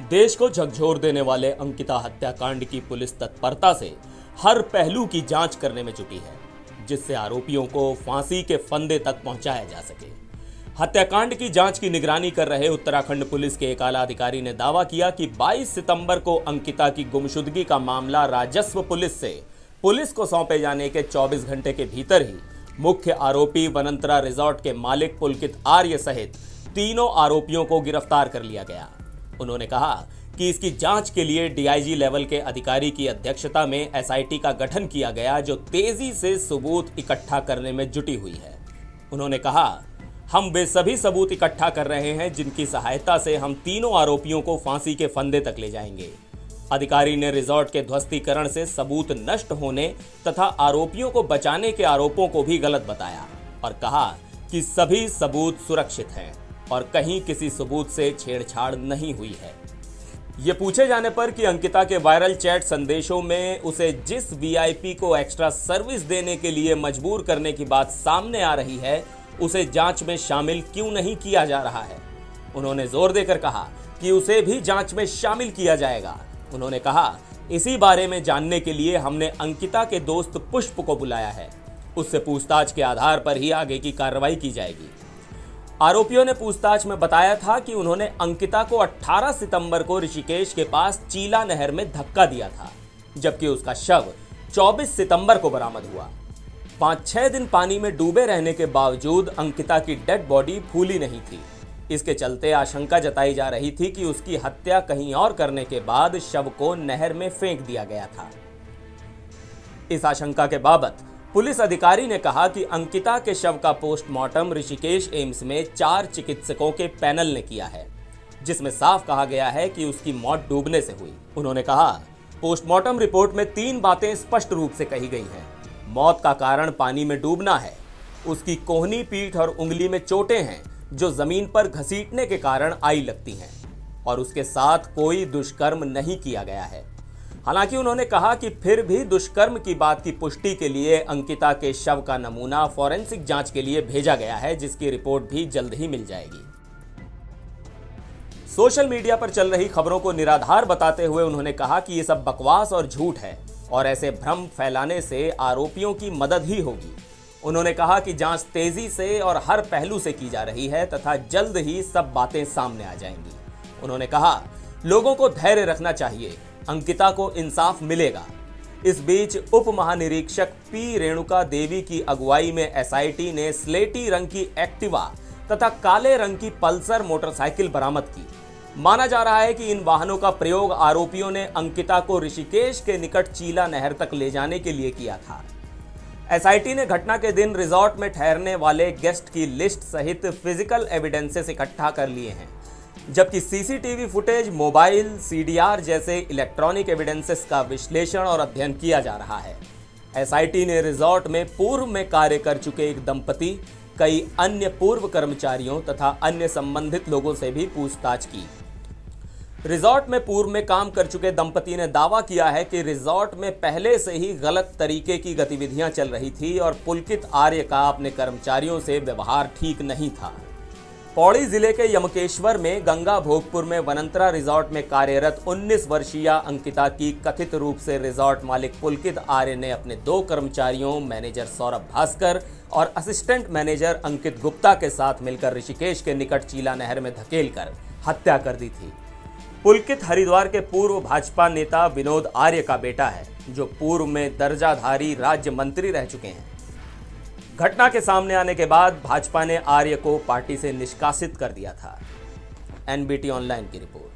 देश को झकझोर देने वाले अंकिता हत्याकांड की पुलिस तत्परता से हर पहलू की जांच करने में जुटी है, जिससे आरोपियों को फांसी के फंदे तक पहुंचाया जा सके। हत्याकांड की जांच की निगरानी कर रहे उत्तराखंड पुलिस के एक आला अधिकारी ने दावा किया कि 22 सितंबर को अंकिता की गुमशुदगी का मामला राजस्व पुलिस से पुलिस को सौंपे जाने के 24 घंटे के भीतर ही मुख्य आरोपी वनंतरा रिजॉर्ट के मालिक पुलकित आर्य सहित तीनों आरोपियों को गिरफ्तार कर लिया गया। उन्होंने कहा कि इसकी जांच के लिए डीआईजी लेवल के अधिकारी की अध्यक्षता में एसआईटी का गठन किया गया, जो तेजी से सबूत इकट्ठा करने में जुटी हुई है। उन्होंने कहा, हम वे सभी सबूत इकट्ठा कर रहे हैं जिनकी सहायता से हम तीनों आरोपियों को फांसी के फंदे तक ले जाएंगे। अधिकारी ने रिजॉर्ट के ध्वस्तीकरण से सबूत नष्ट होने तथा आरोपियों को बचाने के आरोपों को भी गलत बताया और कहा कि सभी सबूत सुरक्षित हैं और कहीं किसी सबूत से छेड़छाड़ नहीं हुई है। ये पूछे जाने पर कि अंकिता के वायरल चैट संदेशों में उसे जिस वीआईपी को एक्स्ट्रा सर्विस देने के लिए मजबूर करने की बात सामने आ रही है, उसे जांच में शामिल क्यों नहीं किया जा रहा है। उन्होंने जोर देकर कहा कि उसे भी जांच में शामिल किया जाएगा। उन्होंने कहा, इसी बारे में जानने के लिए हमने अंकिता के दोस्त पुष्प को बुलाया है। उससे पूछताछ के आधार पर ही आगे की कार्रवाई की जाएगी। आरोपियों ने पूछताछ में बताया था कि उन्होंने अंकिता को 18 सितंबर को ऋषिकेश के पास चीला नहर में धक्का दिया था, जबकि उसका शव 24 सितंबर को बरामद हुआ। 5-6 दिन पानी में डूबे रहने के बावजूद अंकिता की डेड बॉडी फूली नहीं थी। इसके चलते आशंका जताई जा रही थी कि उसकी हत्या कहीं और करने के बाद शव को नहर में फेंक दिया गया था। इस आशंका के बाबत पुलिस अधिकारी ने कहा कि अंकिता के शव का पोस्टमार्टम ऋषिकेश एम्स में 4 चिकित्सकों के पैनल ने किया है, जिसमें साफ कहा गया है कि उसकी मौत डूबने से हुई। उन्होंने कहा, पोस्टमार्टम रिपोर्ट में 3 बातें स्पष्ट रूप से कही गई हैं। मौत का कारण पानी में डूबना है, उसकी कोहनी, पीठ और उंगली में चोटें हैं जो जमीन पर घसीटने के कारण आई लगती हैं, और उसके साथ कोई दुष्कर्म नहीं किया गया है। हालांकि उन्होंने कहा कि फिर भी दुष्कर्म की बात की पुष्टि के लिए अंकिता के शव का नमूना फॉरेंसिक जांच के लिए भेजा गया है, जिसकी रिपोर्ट भी जल्द ही मिल जाएगी। सोशल मीडिया पर चल रही खबरों को निराधार बताते हुए उन्होंने कहा कि ये सब बकवास और झूठ है और ऐसे भ्रम फैलाने से आरोपियों की मदद ही होगी। उन्होंने कहा कि जांच तेजी से और हर पहलू से की जा रही है तथा जल्द ही सब बातें सामने आ जाएंगी। उन्होंने कहा, लोगों को धैर्य रखना चाहिए, अंकिता को इंसाफ मिलेगा। इस बीच उप महानिरीक्षक पी रेणुका देवी की अगुवाई में एसआईटी ने स्लेटी रंग की एक्टिवा तथा काले रंग की पल्सर मोटरसाइकिल बरामद की। माना जा रहा है कि इन वाहनों का प्रयोग आरोपियों ने अंकिता को ऋषिकेश के निकट चीला नहर तक ले जाने के लिए किया था। एसआईटी ने घटना के दिन रिजॉर्ट में ठहरने वाले गेस्ट की लिस्ट सहित फिजिकल एविडेंसेस इकट्ठा कर लिए हैं, जबकि सीसीटीवी फुटेज, मोबाइल, सीडीआर जैसे इलेक्ट्रॉनिक एविडेंसेस का विश्लेषण और अध्ययन किया जा रहा है। एसआईटी ने रिजॉर्ट में पूर्व में कार्य कर चुके एक दंपति, कई अन्य पूर्व कर्मचारियों तथा अन्य संबंधित लोगों से भी पूछताछ की। रिजॉर्ट में पूर्व में काम कर चुके दंपति ने दावा किया है कि रिजॉर्ट में पहले से ही गलत तरीके की गतिविधियां चल रही थी और पुलकित आर्य का अपने कर्मचारियों से व्यवहार ठीक नहीं था। पौड़ी जिले के यमकेश्वर में गंगा भोगपुर में वनंतरा रिजॉर्ट में कार्यरत 19 वर्षीय अंकिता की कथित रूप से रिजॉर्ट मालिक पुलकित आर्य ने अपने 2 कर्मचारियों, मैनेजर सौरभ भास्कर और असिस्टेंट मैनेजर अंकित गुप्ता के साथ मिलकर ऋषिकेश के निकट चीला नहर में धकेलकर हत्या कर दी थी। पुलकित हरिद्वार के पूर्व भाजपा नेता विनोद आर्य का बेटा है, जो पूर्व में दर्जाधारी राज्य मंत्री रह चुके हैं। घटना के सामने आने के बाद भाजपा ने आर्य को पार्टी से निष्कासित कर दिया था। एनबीटी ऑनलाइन की रिपोर्ट।